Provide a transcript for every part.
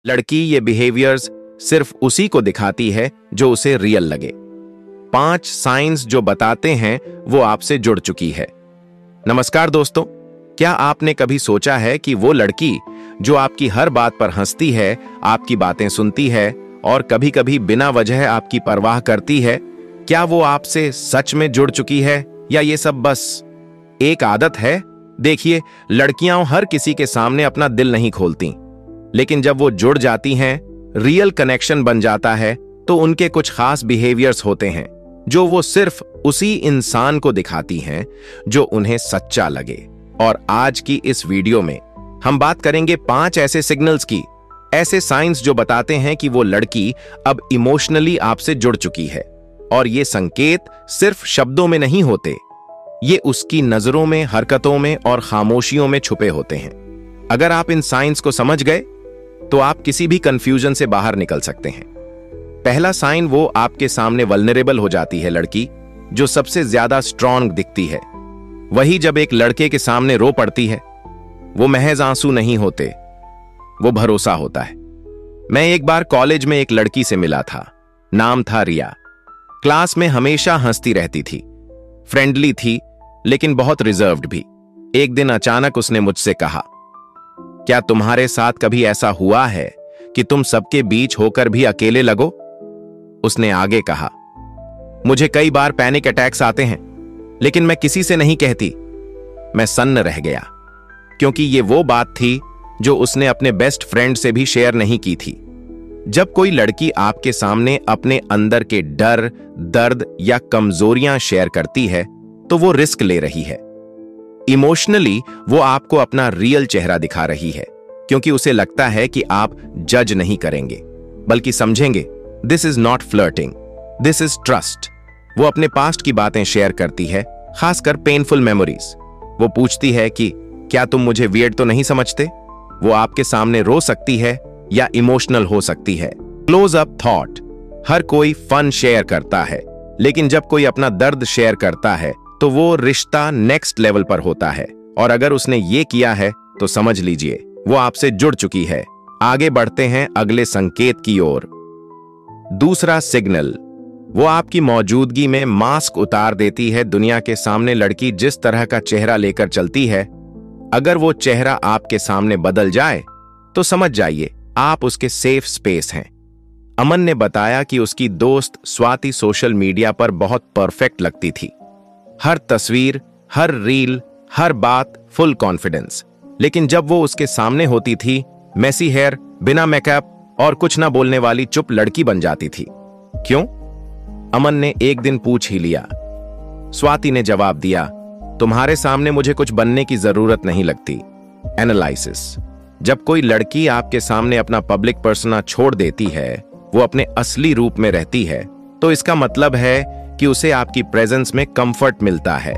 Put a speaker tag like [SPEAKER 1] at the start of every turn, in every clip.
[SPEAKER 1] लड़की ये बिहेवियर्स सिर्फ उसी को दिखाती है जो उसे रियल लगे। 5 साइंस जो बताते हैं वो आपसे जुड़ चुकी है। नमस्कार दोस्तों, क्या आपने कभी सोचा है कि वो लड़की जो आपकी हर बात पर हंसती है, आपकी बातें सुनती है और कभी-कभी बिना वजह आपकी परवाह करती है, क्या वो आपसे सच में जुड़ चुकी है या ये सब बस एक आदत है? देखिए, लड़कियां हर किसी के सामने अपना दिल नहीं खोलती, लेकिन जब वो जुड़ जाती हैं, रियल कनेक्शन बन जाता है, तो उनके कुछ खास बिहेवियर्स होते हैं जो वो सिर्फ उसी इंसान को दिखाती हैं जो उन्हें सच्चा लगे। और आज की इस वीडियो में हम बात करेंगे 5 ऐसे सिग्नल्स की, ऐसे साइंस जो बताते हैं कि वो लड़की अब इमोशनली आपसे जुड़ चुकी है। और ये संकेत सिर्फ शब्दों में नहीं होते, ये उसकी नजरों में, हरकतों में और खामोशियों में छुपे होते हैं। अगर आप इन साइंस को समझ गए तो आप किसी भी कंफ्यूजन से बाहर निकल सकते हैं। पहला साइन, वो आपके सामने वल्नरेबल हो जाती है लड़की जो सबसे ज्यादा स्ट्रांग दिखती है। वही जब एक लड़के के सामने रो पड़ती है, वो महज आंसू नहीं होते, वो भरोसा होता है। मैं एक बार कॉलेज में एक लड़की से मिला था, नाम था रिया। क्लास में हमेशा हंसती रहती थी, फ्रेंडली थी लेकिन बहुत रिजर्व्ड भी। एक दिन अचानक उसने मुझसे कहा, क्या तुम्हारे साथ कभी ऐसा हुआ है कि तुम सबके बीच होकर भी अकेले लगो? उसने आगे कहा, मुझे कई बार पैनिक अटैक्स आते हैं, लेकिन मैं किसी से नहीं कहती। मैं सन्न रह गया, क्योंकि ये वो बात थी जो उसने अपने बेस्ट फ्रेंड से भी शेयर नहीं की थी। जब कोई लड़की आपके सामने अपने अंदर के डर, दर्द या कमजोरियां शेयर करती है, तो वो रिस्क ले रही है। इमोशनली वो आपको अपना रियल चेहरा दिखा रही है, क्योंकि उसे लगता है कि आप जज नहीं करेंगे बल्कि समझेंगे। This is not flirting, this is trust. वो अपने पास्ट की बातें शेयर करती है, खासकर पेनफुल मेमोरीज। वो पूछती है कि क्या तुम मुझे वियर्ड तो नहीं समझते? वो आपके सामने रो सकती है या इमोशनल हो सकती है। क्लोज अप थॉट, हर कोई फन शेयर करता है, लेकिन जब कोई अपना दर्द शेयर करता है तो वो रिश्ता नेक्स्ट लेवल पर होता है। और अगर उसने ये किया है तो समझ लीजिए वो आपसे जुड़ चुकी है। आगे बढ़ते हैं अगले संकेत की ओर। दूसरा सिग्नल, वो आपकी मौजूदगी में मास्क उतार देती है। दुनिया के सामने लड़की जिस तरह का चेहरा लेकर चलती है, अगर वो चेहरा आपके सामने बदल जाए तो समझ जाइए आप उसके सेफ स्पेस हैं। अमन ने बताया कि उसकी दोस्त स्वाति सोशल मीडिया पर बहुत परफेक्ट लगती थी, हर तस्वीर, हर रील, हर बात फुल कॉन्फिडेंस। लेकिन जब वो उसके सामने होती थी, मेसी हेयर, बिना मेकअप और कुछ ना बोलने वाली चुप लड़की बन जाती थी। क्यों? अमन ने एक दिन पूछ ही लिया। स्वाति ने जवाब दिया, तुम्हारे सामने मुझे कुछ बनने की जरूरत नहीं लगती। एनालिसिस, जब कोई लड़की आपके सामने अपना पब्लिक पर्सना छोड़ देती है, वो अपने असली रूप में रहती है, तो इसका मतलब है कि उसे आपकी प्रेजेंस में कंफर्ट मिलता है।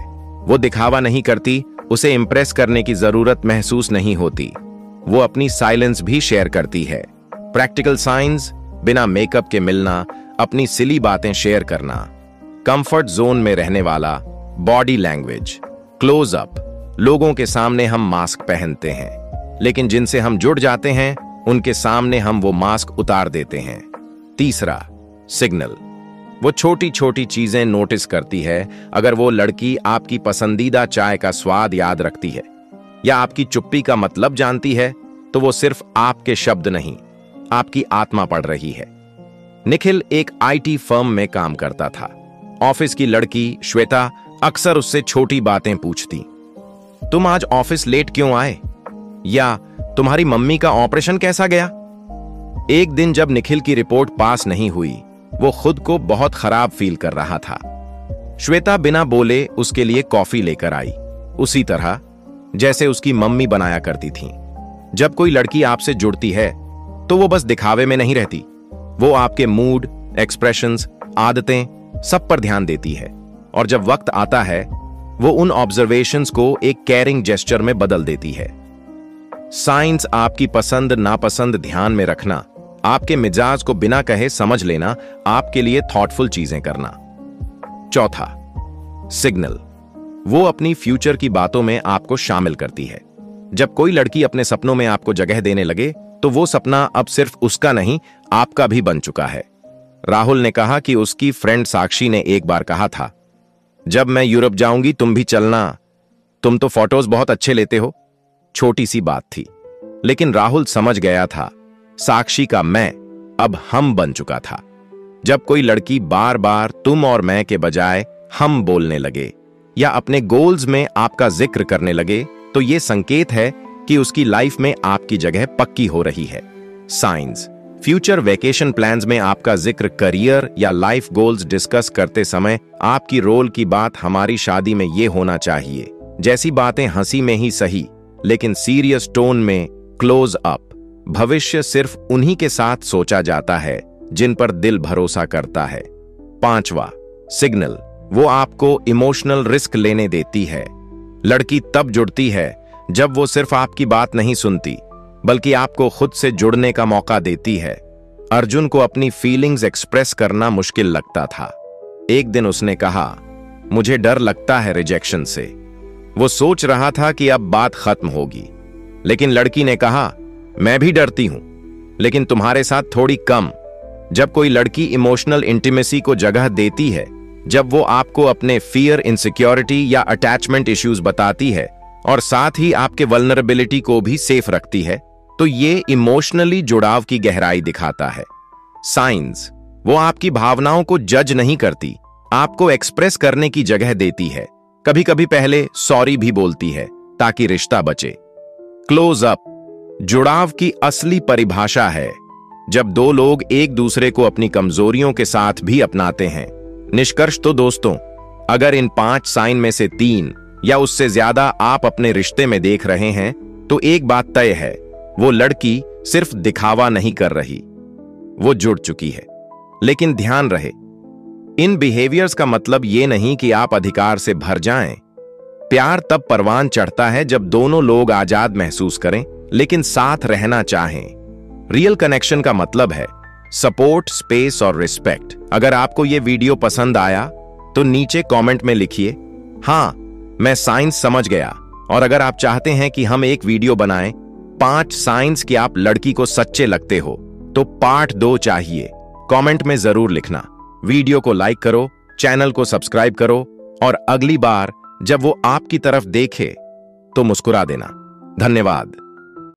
[SPEAKER 1] वो दिखावा नहीं करती, उसे इंप्रेस करने की जरूरत महसूस नहीं होती। वो अपनी साइलेंस भी शेयर करती है। प्रैक्टिकल साइंस, बिना मेकअप के मिलना, अपनी सिली बातें शेयर करना, कंफर्ट जोन में रहने वाला। बॉडी लैंग्वेज, क्लोज अप, लोगों के सामने हम मास्क पहनते हैं, लेकिन जिनसे हम जुड़ जाते हैं उनके सामने हम वो मास्क उतार देते हैं। तीसरा सिग्नल, वो छोटी छोटी चीजें नोटिस करती है। अगर वो लड़की आपकी पसंदीदा चाय का स्वाद याद रखती है या आपकी चुप्पी का मतलब जानती है, तो वो सिर्फ आपके शब्द नहीं, आपकी आत्मा पढ़ रही है। निखिल एक आईटी फर्म में काम करता था। ऑफिस की लड़की श्वेता अक्सर उससे छोटी बातें पूछती। तुम आज ऑफिस लेट क्यों आए? या तुम्हारी मम्मी का ऑपरेशन कैसा गया? एक दिन जब निखिल की रिपोर्ट पास नहीं हुई, वो खुद को बहुत खराब फील कर रहा था। श्वेता बिना बोले उसके लिए कॉफी लेकर आई, उसी तरह जैसे उसकी मम्मी बनाया करती थी। जब कोई लड़की आपसे जुड़ती है तो वो बस दिखावे में नहीं रहती, वो आपके मूड, एक्सप्रेशंस, आदतें सब पर ध्यान देती है। और जब वक्त आता है, वो उन ऑब्जर्वेशंस को एक केयरिंग जेस्चर में बदल देती है। साइंस, आपकी पसंद नापसंद ध्यान में रखना, आपके मिजाज को बिना कहे समझ लेना, आपके लिए थॉटफुल चीजें करना। चौथा सिग्नल, वो अपनी फ्यूचर की बातों में आपको शामिल करती है। जब कोई लड़की अपने सपनों में आपको जगह देने लगे, तो वो सपना अब सिर्फ उसका नहीं, आपका भी बन चुका है। राहुल ने कहा कि उसकी फ्रेंड साक्षी ने एक बार कहा था, जब मैं यूरोप जाऊंगी तुम भी चलना, तुम तो फोटोज बहुत अच्छे लेते हो। छोटी सी बात थी, लेकिन राहुल समझ गया था साक्षी का मैं अब हम बन चुका था। जब कोई लड़की बार बार तुम और मैं के बजाय हम बोलने लगे या अपने गोल्स में आपका जिक्र करने लगे, तो यह संकेत है कि उसकी लाइफ में आपकी जगह पक्की हो रही है। साइंस। फ्यूचर वेकेशन प्लान्स में आपका जिक्र करियर या लाइफ गोल्स डिस्कस करते समय आपकी रोल की बात हमारी शादी में यह होना चाहिए जैसी बातें हंसी में ही सही, लेकिन सीरियस टोन में क्लोज अप। भविष्य सिर्फ उन्हीं के साथ सोचा जाता है जिन पर दिल भरोसा करता है। 5वां सिग्नल, वो आपको इमोशनल रिस्क लेने देती है। लड़की तब जुड़ती है जब वो सिर्फ आपकी बात नहीं सुनती, बल्कि आपको खुद से जुड़ने का मौका देती है। अर्जुन को अपनी फीलिंग्स एक्सप्रेस करना मुश्किल लगता था। एक दिन उसने कहा, मुझे डर लगता है रिजेक्शन से। वो सोच रहा था कि अब बात खत्म होगी, लेकिन लड़की ने कहा, मैं भी डरती हूं, लेकिन तुम्हारे साथ थोड़ी कम। जब कोई लड़की इमोशनल इंटीमेसी को जगह देती है, जब वो आपको अपने फियर, इनसिक्योरिटी या अटैचमेंट इश्यूज बताती है और साथ ही आपके वल्नरेबिलिटी को भी सेफ रखती है, तो ये इमोशनली जुड़ाव की गहराई दिखाता है। साइंस, वो आपकी भावनाओं को जज नहीं करती, आपको एक्सप्रेस करने की जगह देती है। कभी कभी पहले सॉरी भी बोलती है ताकि रिश्ता बचे। क्लोज अप, जुड़ाव की असली परिभाषा है जब दो लोग एक दूसरे को अपनी कमजोरियों के साथ भी अपनाते हैं। निष्कर्ष तो दोस्तों, अगर इन 5 साइन में से 3 या उससे ज्यादा आप अपने रिश्ते में देख रहे हैं, तो एक बात तय है, वो लड़की सिर्फ दिखावा नहीं कर रही, वो जुड़ चुकी है। लेकिन ध्यान रहे, इन बिहेवियर्स का मतलब ये नहीं कि आप अधिकार से भर जाएं। प्यार तब परवान चढ़ता है जब दोनों लोग आजाद महसूस करें, लेकिन साथ रहना चाहें। रियल कनेक्शन का मतलब है सपोर्ट, स्पेस और रिस्पेक्ट। अगर आपको यह वीडियो पसंद आया तो नीचे कमेंट में लिखिए, हां मैं साइंस समझ गया। और अगर आप चाहते हैं कि हम एक वीडियो बनाएं 5 साइंस कि आप लड़की को सच्चे लगते हो, तो पार्ट 2 चाहिए, कमेंट में जरूर लिखना। वीडियो को लाइक करो, चैनल को सब्सक्राइब करो और अगली बार जब वो आपकी तरफ देखे तो मुस्कुरा देना। धन्यवाद।